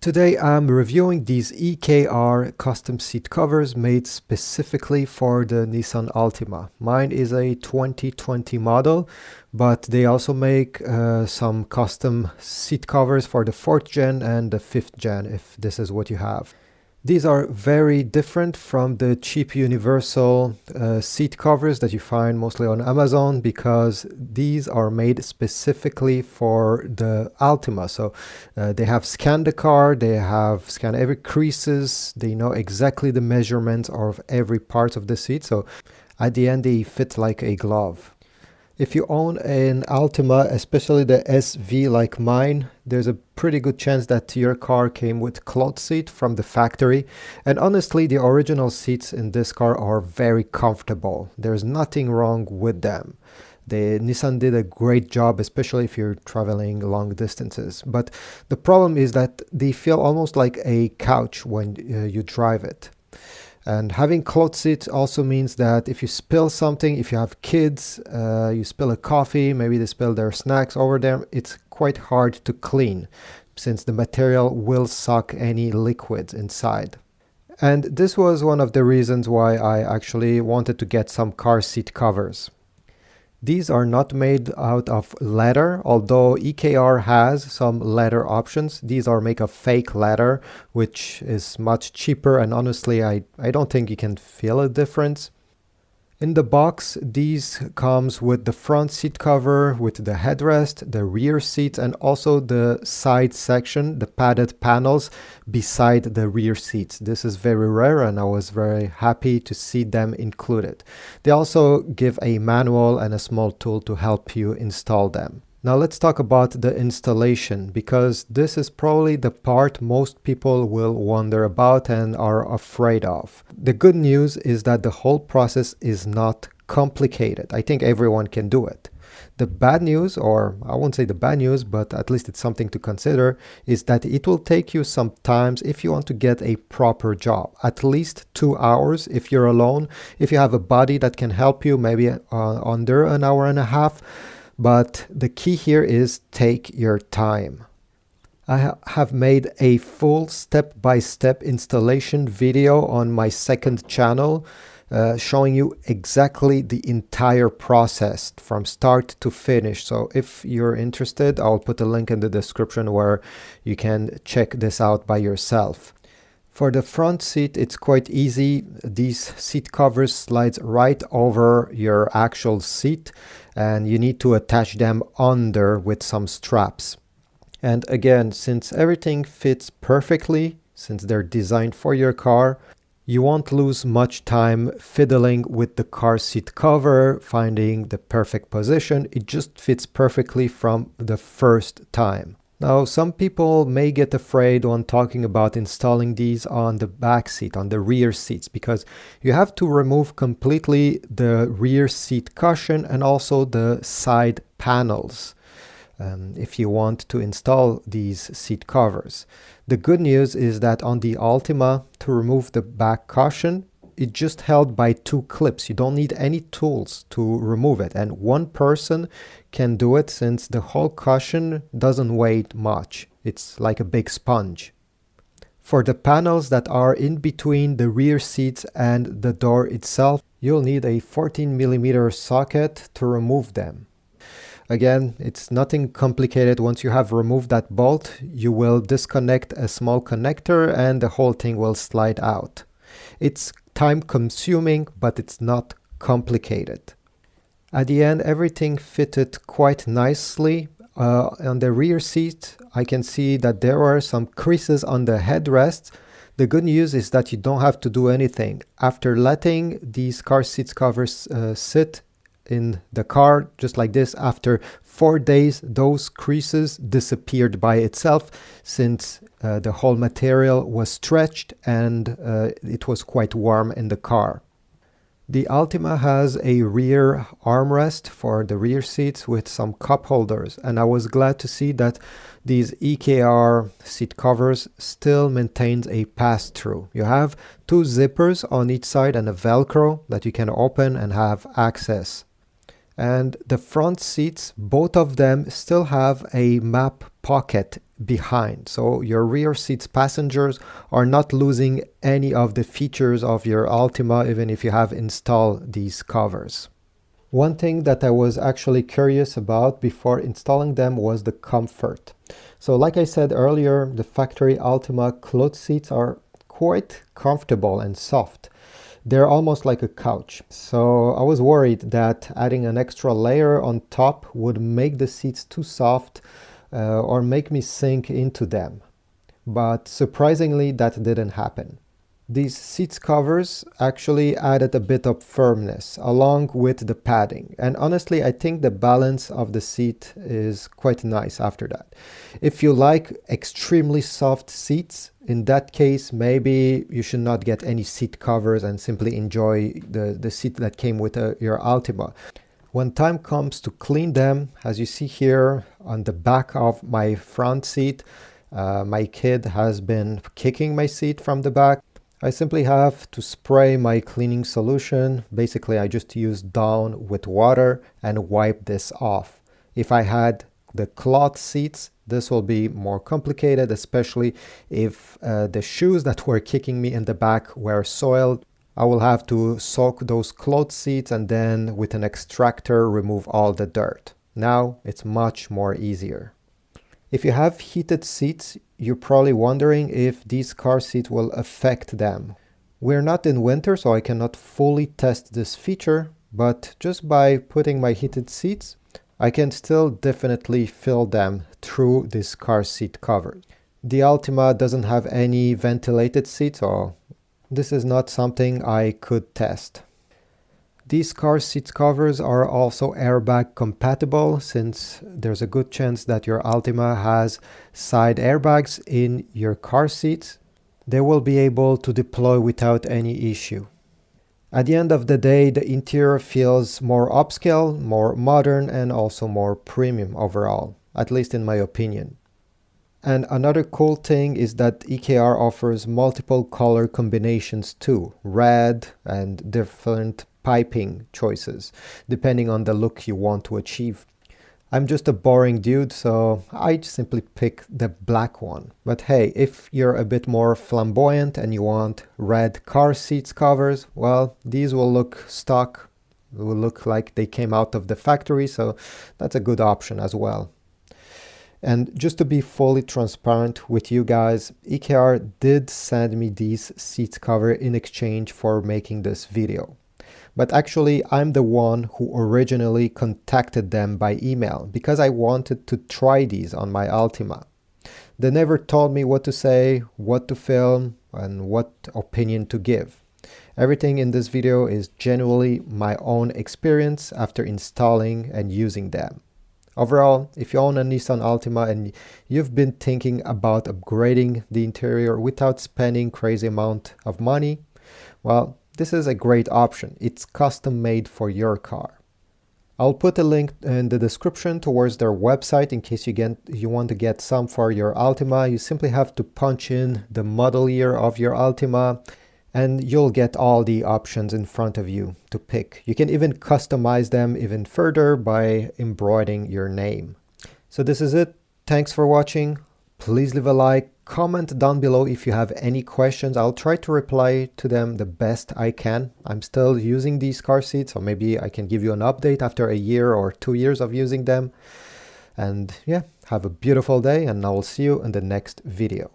Today I'm reviewing these EKR custom seat covers made specifically for the Nissan Altima. Mine is a 2020 model, but they also make some custom seat covers for the 4th gen and the 5th gen if this is what you have. These are very different from the cheap universal seat covers that you find mostly on Amazon because these are made specifically for the Altima. So they have scanned the car, they have scanned every creases, they know exactly the measurements of every part of the seat. So at the end, they fit like a glove. If you own an Altima, especially the SV like mine, there's a pretty good chance that your car came with cloth seat from the factory. And honestly, the original seats in this car are very comfortable. There's nothing wrong with them. The Nissan did a great job, especially if you're traveling long distances. But the problem is that they feel almost like a couch when you drive it. And having cloth seats also means that if you spill something, if you have kids, you spill a coffee, maybe they spill their snacks over there, it's quite hard to clean since the material will suck any liquids inside. And this was one of the reasons why I actually wanted to get some car seat covers. These are not made out of leather, although EKR has some leather options. These are made of fake leather, which is much cheaper, and honestly, I don't think you can feel a difference. In the box, these comes with the front seat cover, with the headrest, the rear seats, and also the side section, the padded panels beside the rear seats. This is very rare and I was very happy to see them included. They also give a manual and a small tool to help you install them. Now let's talk about the installation, because this is probably the part most people will wonder about and are afraid of. The good news is that the whole process is not complicated. I think everyone can do it. The bad news, or I won't say the bad news, but at least it's something to consider, is that it will take you some time if you want to get a proper job. At least 2 hours if you're alone. If you have a buddy that can help you, maybe under an hour and a half. But the key here is take your time. I have made a full step-by-step installation video on my second channel showing you exactly the entire process from start to finish. So if you're interested, I'll put a link in the description where you can check this out by yourself. For the front seat, it's quite easy. These seat covers slides right over your actual seat and you need to attach them under with some straps. And again, since everything fits perfectly, since they're designed for your car, you won't lose much time fiddling with the car seat cover, finding the perfect position. It just fits perfectly from the first time. Now, some people may get afraid when talking about installing these on the back seat, on the rear seats, because you have to remove completely the rear seat cushion and also the side panels if you want to install these seat covers. The good news is that on the Altima, to remove the back cushion, it's just held by 2 clips. You don't need any tools to remove it, and one person can do it since the whole cushion doesn't weigh much. It's like a big sponge. For the panels that are in between the rear seats and the door itself, you'll need a 14mm socket to remove them. Again, it's nothing complicated. Once you have removed that bolt, you will disconnect a small connector and the whole thing will slide out. It's time consuming, but it's not complicated. At the end, everything fitted quite nicely. On the rear seat, I can see that there are some creases on the headrests. The good news is that you don't have to do anything. After letting these car seat covers sit in the car just like this, after 4 days, those creases disappeared by itself since the whole material was stretched and it was quite warm in the car. The Altima has a rear armrest for the rear seats with some cup holders, and I was glad to see that these EKR seat covers still maintains a pass-through. You have 2 zippers on each side and a Velcro that you can open and have access. And the front seats, both of them still have a map pocket behind, so your rear seats passengers are not losing any of the features of your Altima even if you have installed these covers. One thing that I was actually curious about before installing them was the comfort. So like I said earlier, the factory Altima cloth seats are quite comfortable and soft. They're almost like a couch. So I was worried that adding an extra layer on top would make the seats too soft or make me sink into them. But surprisingly, that didn't happen. These seats covers actually added a bit of firmness along with the padding, and honestly I think the balance of the seat is quite nice after that. If you like extremely soft seats, in that case maybe you should not get any seat covers and simply enjoy the seat that came with your Altima. When time comes to clean them, as you see here on the back of my front seat, my kid has been kicking my seat from the back. I simply have to spray my cleaning solution. Basically, I just use Dawn with water and wipe this off. If I had the cloth seats, this will be more complicated, especially if the shoes that were kicking me in the back were soiled. I will have to soak those cloth seats and then with an extractor remove all the dirt. Now it's much more easier. If you have heated seats, you're probably wondering if these car seats will affect them. We're not in winter, so I cannot fully test this feature, but just by putting my heated seats, I can still definitely feel them through this car seat cover. The Altima doesn't have any ventilated seats, so this is not something I could test. These car seat covers are also airbag compatible, since there's a good chance that your Altima has side airbags in your car seats. They will be able to deploy without any issue. At the end of the day, the interior feels more upscale, more modern, and also more premium overall, at least in my opinion. And another cool thing is that EKR offers multiple color combinations too, red and different piping choices, depending on the look you want to achieve. I'm just a boring dude, so I simply pick the black one. But hey, if you're a bit more flamboyant and you want red car seats covers, well, these will look stock, will look like they came out of the factory, so that's a good option as well. And just to be fully transparent with you guys, EKR did send me these seats cover in exchange for making this video. But actually, I'm the one who originally contacted them by email because I wanted to try these on my Altima. They never told me what to say, what to film, and what opinion to give. Everything in this video is genuinely my own experience after installing and using them. Overall, if you own a Nissan Altima and you've been thinking about upgrading the interior without spending crazy amount of money, well, this is a great option. It's custom made for your car. I'll put a link in the description towards their website in case you want to get some for your Altima. You simply have to punch in the model year of your Altima and you'll get all the options in front of you to pick. You can even customize them even further by embroidering your name. So this is it. Thanks for watching. Please leave a like, comment down below if you have any questions. I'll try to reply to them the best I can. I'm still using these car seats, so maybe I can give you an update after a year or 2 years of using them. And yeah, have a beautiful day, and I will see you in the next video.